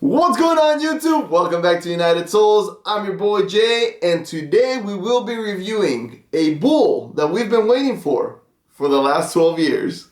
What's going on, YouTube? Welcome back to United Souls. I'm your boy Jay, and today we will be reviewing a bull that we've been waiting for the last 12 years.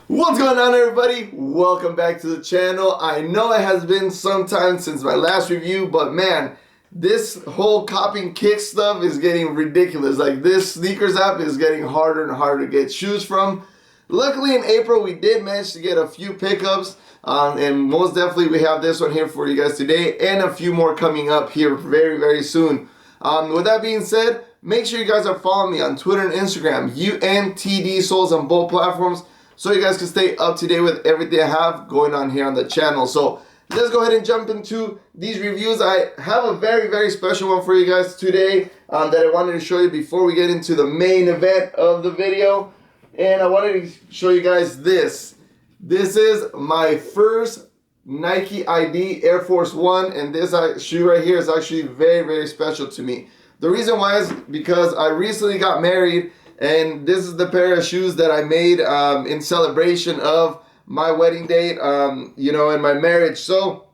What's going on, everybody? Welcome back to the channel. I know it has been some time since my last review, but man, this whole copying kick stuff is getting ridiculous. Like, this sneakers app is getting harder and harder to get shoes from. Luckily in April we did manage to get a few pickups, and most definitely we have this one here for you guys today and a few more coming up here very soon. With that being said, make sure you guys are following me on Twitter and Instagram, UNTD Souls on both platforms, so you guys can stay up to date with everything I have going on here on the channel. So let's go ahead and jump into these reviews. I have a very special one for you guys today that I wanted to show you before we get into the main event of the video. And I wanted to show you guys this. This is my first Nike ID Air Force One, and this shoe right here is actually very special to me. The reason why is because I recently got married, and this is the pair of shoes that I made in celebration of my wedding date, you know, and my marriage. So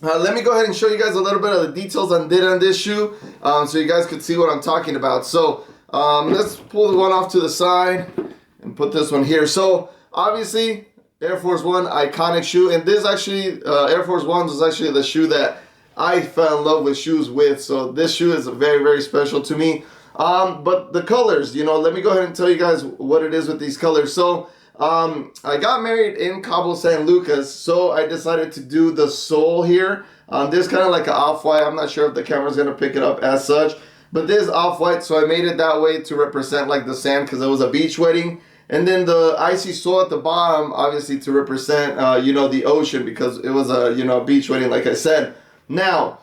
let me go ahead and show you guys a little bit of the details on this shoe, so you guys could see what I'm talking about. So let's pull the one off to the side and put this one here. So obviously Air Force One, iconic shoe, and this actually Air Force Ones was actually the shoe that I fell in love with shoes with. So this shoe is very special to me. But the colors, you know, let me go ahead and tell you guys what it is with these colors. So I got married in Cabo San Lucas, so I decided to do the sole here. This kind of like an off-white. I'm not sure if the camera's gonna pick it up as such, but this is off-white, so I made it that way to represent like the sand because it was a beach wedding. And then the icy sole at the bottom, obviously to represent you know, the ocean, because it was a, you know, beach wedding, like I said. Now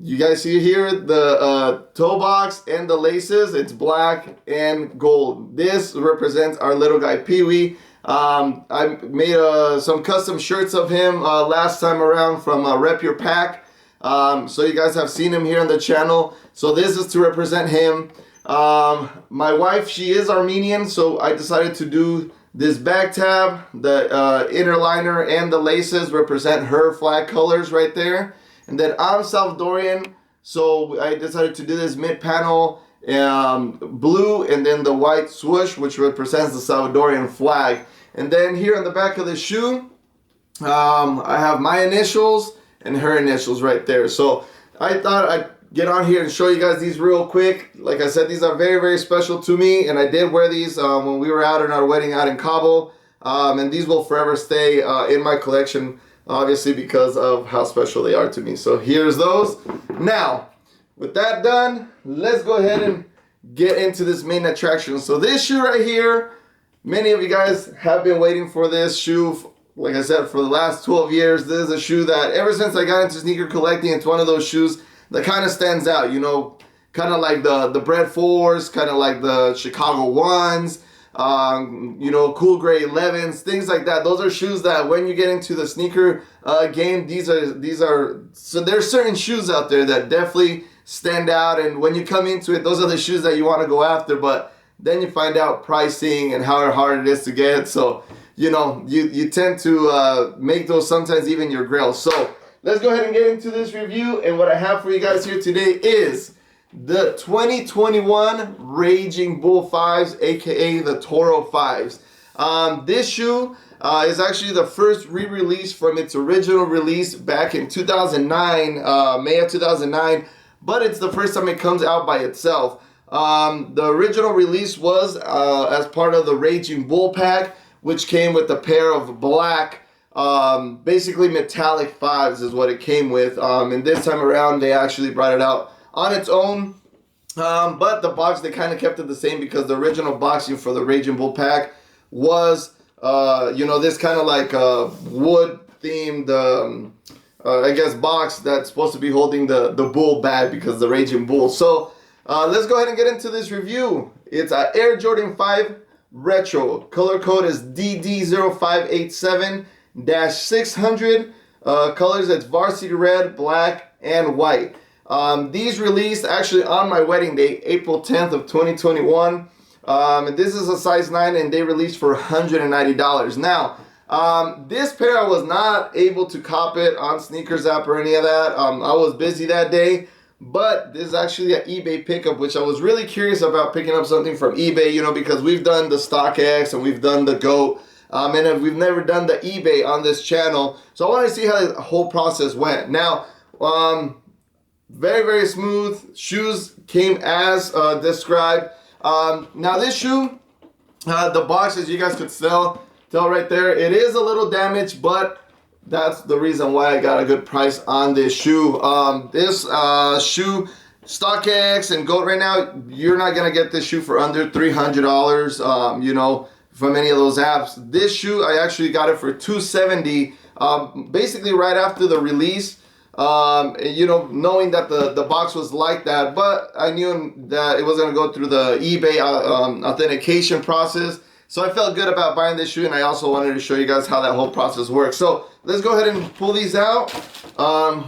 you guys see here the toe box and the laces. It's black and gold. This represents our little guy Pee-wee. I made some custom shirts of him last time around from Rep Your Pack. So you guys have seen him here on the channel. So this is to represent him. My wife, she is Armenian, so I decided to do this back tab. The inner liner and the laces represent her flag colors right there. And then I'm Salvadorian, so I decided to do this mid-panel blue and then the white swoosh, which represents the Salvadorian flag. And then here on the back of the shoe, I have my initials and her initials right there. So I thought I'd get on here and show you guys these real quick. Like I said, these are very special to me, and I did wear these when we were out in our wedding out in Cabo. And these will forever stay in my collection, obviously, because of how special they are to me. So here's those. Now, with that done, let's go ahead and get into this main attraction. So this shoe right here, many of you guys have been waiting for this shoe, like I said, for the last 12 years. This is a shoe that ever since I got into sneaker collecting, it's one of those shoes that kind of stands out, you know, kind of like the Bred 4s, kind of like the Chicago 1s, you know, Cool Gray 11s, things like that. Those are shoes that when you get into the sneaker game, these are so there's certain shoes out there that definitely stand out, and when you come into it, those are the shoes that you want to go after. But then you find out pricing and how hard it is to get, so you know, you tend to make those sometimes even your grail. So let's go ahead and get into this review, and what I have for you guys here today is the 2021 Raging Bull 5s, aka the Toro 5s. This shoe is actually the first re-release from its original release back in 2009, May of 2009, but it's the first time it comes out by itself. The original release was as part of the Raging Bull pack, which came with a pair of black, basically metallic 5s is what it came with. And this time around, they actually brought it out on its own, but the box, they kind of kept it the same, because the original boxing for the Raging Bull pack was you know, this kind of like wood themed I guess box that's supposed to be holding the bull bag, because the Raging Bull. So let's go ahead and get into this review. It's an Air Jordan 5 Retro. Color code is DD0587-600. colors. It's varsity red, black, and white. These released actually on my wedding day, April 10th of 2021. And this is a size 9 and they released for $190. Now, this pair I was not able to cop it on Sneakers app or any of that. I was busy that day, but this is actually an eBay pickup, which I was really curious about picking up something from eBay, you know, because we've done the StockX and we've done the GOAT, and we've never done the eBay on this channel. So I wanted to see how the whole process went. Now, very, very smooth. Shoes came as described. Now this shoe, the box, as you guys could tell right there, it is a little damaged, but that's the reason why I got a good price on this shoe. This shoe, StockX and GOAT right now, you're not gonna get this shoe for under $300, you know, from any of those apps. This shoe, I actually got it for $270, basically right after the release. You know, knowing that the box was like that, but I knew that it was going to go through the eBay authentication process, so I felt good about buying this shoe, and I also wanted to show you guys how that whole process works. So let's go ahead and pull these out.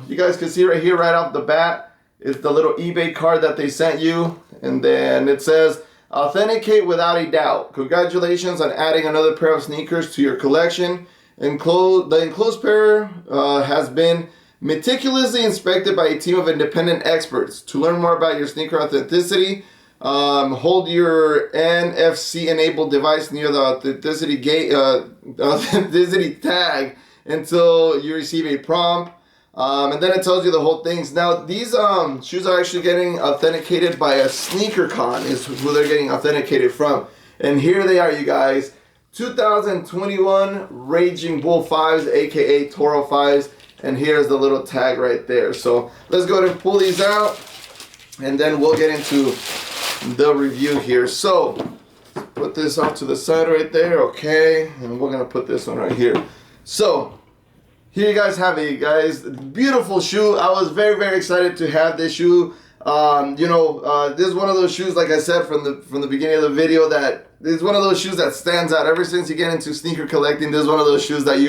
You guys can see right here, right off the bat, is the little eBay card that they sent you, and then it says, authenticate without a doubt. Congratulations on adding another pair of sneakers to your collection. The enclosed pair has been meticulously inspected by a team of independent experts. To learn more about your sneaker authenticity, hold your NFC-enabled device near the authenticity tag until you receive a prompt. And then it tells you the whole things. Now, these shoes are actually getting authenticated by a sneaker con, is who they're getting authenticated from. And here they are, you guys. 2021 Raging Bull 5s, aka Toro 5s. And here's the little tag right there. So let's go ahead and pull these out, and then we'll get into the review here. So put this off to the side right there, okay? And we're gonna put this one right here. So here you guys have it, guys. Beautiful shoe. I was very, very excited to have this shoe. You know, this is one of those shoes, like I said from the beginning of the video, that this is one of those shoes that stands out. Ever since you get into sneaker collecting, this is one of those shoes that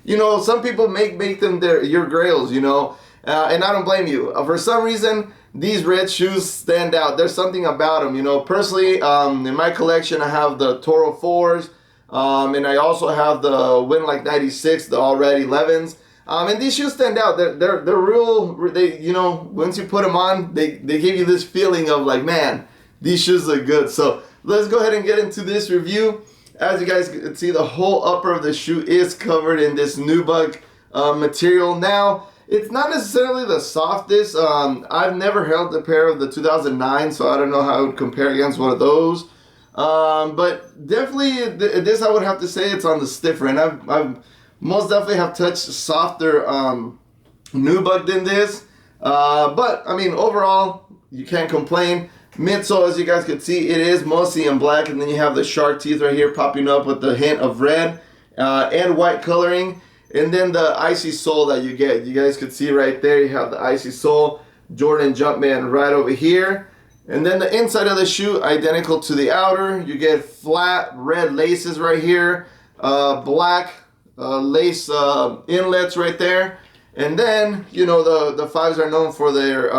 you know, some people make them your grails, you know, and I don't blame you. For some reason, these red shoes stand out. There's something about them, you know. Personally, in my collection, I have the Toro 4s, and I also have the Win Like 96, the All Red 11s. And these shoes stand out. They're real. They, you know, once you put them on, they give you this feeling of like, man, these shoes look good. So let's go ahead and get into this review. As you guys can see, the whole upper of the shoe is covered in this nubuck material. Now, it's not necessarily the softest. I've never held a pair of the 2009, so I don't know how I would compare against one of those. But definitely, this I would have to say it's on the stiffer end. I've most definitely have touched softer nubuck than this. But, I mean, overall, you can't complain. Midsole, as you guys can see, it is mostly in black, and then you have the shark teeth right here popping up with the hint of red and white coloring. And then the icy sole that you get. You guys can see right there, you have the icy sole, Jordan Jumpman right over here. And then the inside of the shoe, identical to the outer. You get flat red laces right here, black lace inlets right there. And then, you know, the 5s are known for their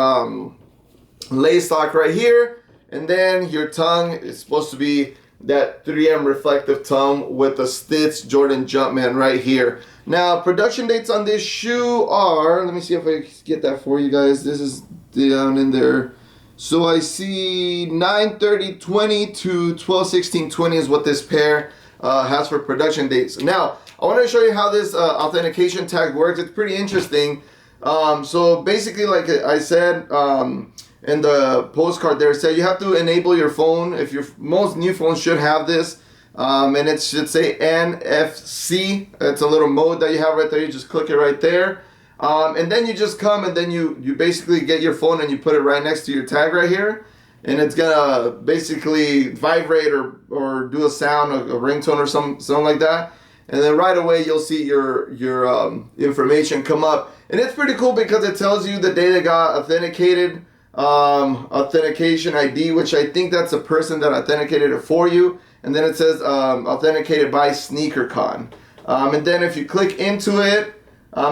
lace lock right here, and then your tongue is supposed to be that 3M reflective tongue with the Stitch Jordan Jumpman right here. Now, production dates on this shoe are, let me see if I can get that for you guys. This is down in there. So I see 9/30/20 to 12/16/20 is what this pair has for production dates. Now, I want to show you how this authentication tag works. It's pretty interesting. So basically, like I said, in the postcard there, it said you have to enable your phone. If most new phones should have this, and it should say NFC. It's a little mode that you have right there. You just click it right there, and then you just come and then you basically get your phone and you put it right next to your tag right here, and it's gonna basically vibrate or do a sound, a ringtone or something like that, and then right away you'll see your information come up, and it's pretty cool because it tells you the day they got authenticated. Authentication ID, which I think that's a person that authenticated it for you, and then it says authenticated by SneakerCon. And then if you click into it,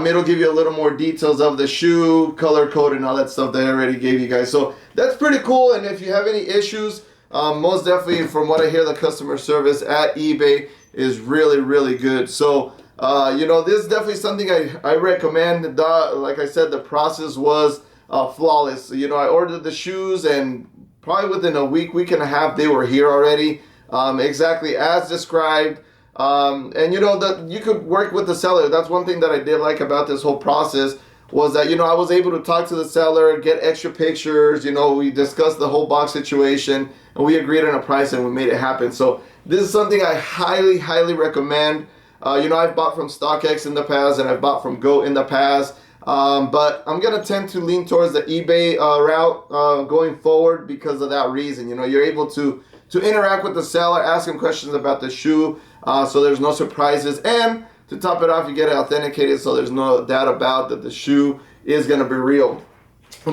It'll give you a little more details of the shoe, color code, and all that stuff that I already gave you guys. So that's pretty cool. And if you have any issues, most definitely from what I hear, the customer service at eBay is really, really good. So, you know, this is definitely something I recommend. Like I said, the process was flawless. You know, I ordered the shoes and probably within a week and a half, they were here already, exactly as described. And you know, that you could work with the seller. That's one thing that I did like about this whole process, was that, you know, I was able to talk to the seller, get extra pictures. You know, we discussed the whole box situation and we agreed on a price and we made it happen. So this is something I highly, highly recommend. You know, I've bought from StockX in the past and I've bought from Go in the past. But I'm going to tend to lean towards the eBay route going forward because of that reason. You know, you're able to interact with the seller, ask him questions about the shoe, so there's no surprises. And to top it off, you get it authenticated, so there's no doubt about that the shoe is going to be real.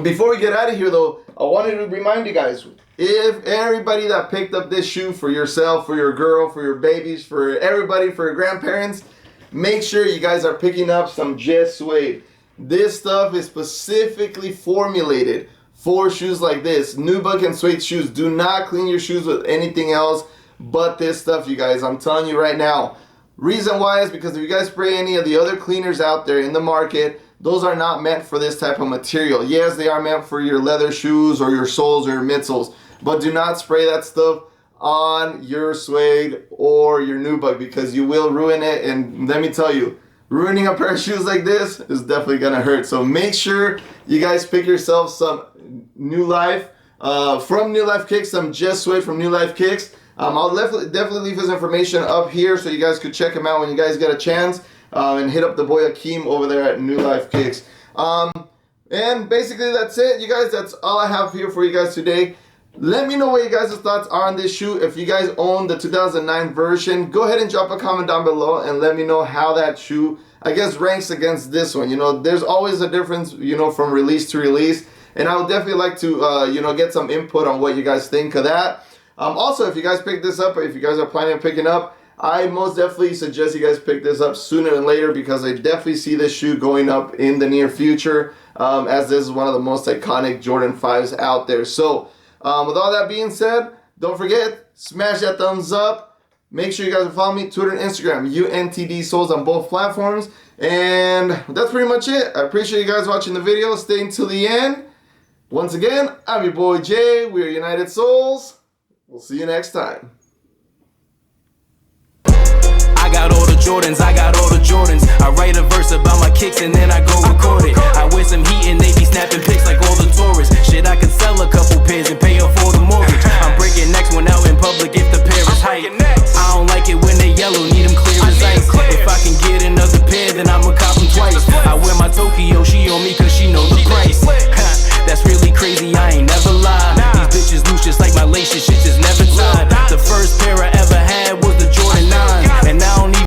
Before we get out of here, though, I wanted to remind you guys, if everybody that picked up this shoe for yourself, for your girl, for your babies, for everybody, for your grandparents, make sure you guys are picking up some Suede. This stuff is specifically formulated for shoes like this. Nubuck and Suede shoes. Do not clean your shoes with anything else but this stuff, you guys. I'm telling you right now. Reason why is because if you guys spray any of the other cleaners out there in the market, those are not meant for this type of material. Yes, they are meant for your leather shoes or your soles or your midsoles, but do not spray that stuff on your Suede or your Nubuck because you will ruin it. And let me tell you, ruining a pair of shoes like this is definitely gonna hurt. So make sure you guys pick yourself some New Life from New Life Kicks, some Suede from New Life Kicks. I'll definitely leave his information up here so you guys could check him out when you guys get a chance, and hit up the boy Akeem over there at New Life Kicks. And basically that's it, you guys. That's all I have here for you guys today. Let me know what you guys' thoughts are on this shoe. If you guys own the 2009 version, go ahead and drop a comment down below and let me know how that shoe, I guess, ranks against this one. You know, there's always a difference, you know, from release to release. And I would definitely like to, you know, get some input on what you guys think of that. Also, if you guys pick this up, or if you guys are planning on picking up, I most definitely suggest you guys pick this up sooner than later because I definitely see this shoe going up in the near future, as this is one of the most iconic Jordan 5s out there. So, with all that being said, don't forget, smash that thumbs up. Make sure you guys follow me, Twitter and Instagram, UNTD Souls on both platforms. And that's pretty much it. I appreciate you guys watching the video, staying till the end. Once again, I'm your boy Jay. We are United Souls. We'll see you next time. I got all the Jordans, I got all the Jordans. I write a verse about my kicks and then I go record it. I wear some heat and they be snapping pics like all the tourists. Shit, I could sell a couple pairs and pay off all the mortgage. I'm breaking necks when out in public if the pair is hype. I don't like it when they yellow, need them clear as ice. If I can get another pair, then I'ma cop them twice. I wear my Tokyo, she on me cause she know the price. That's really crazy, I ain't never lie. These bitches loose just like my laces, shit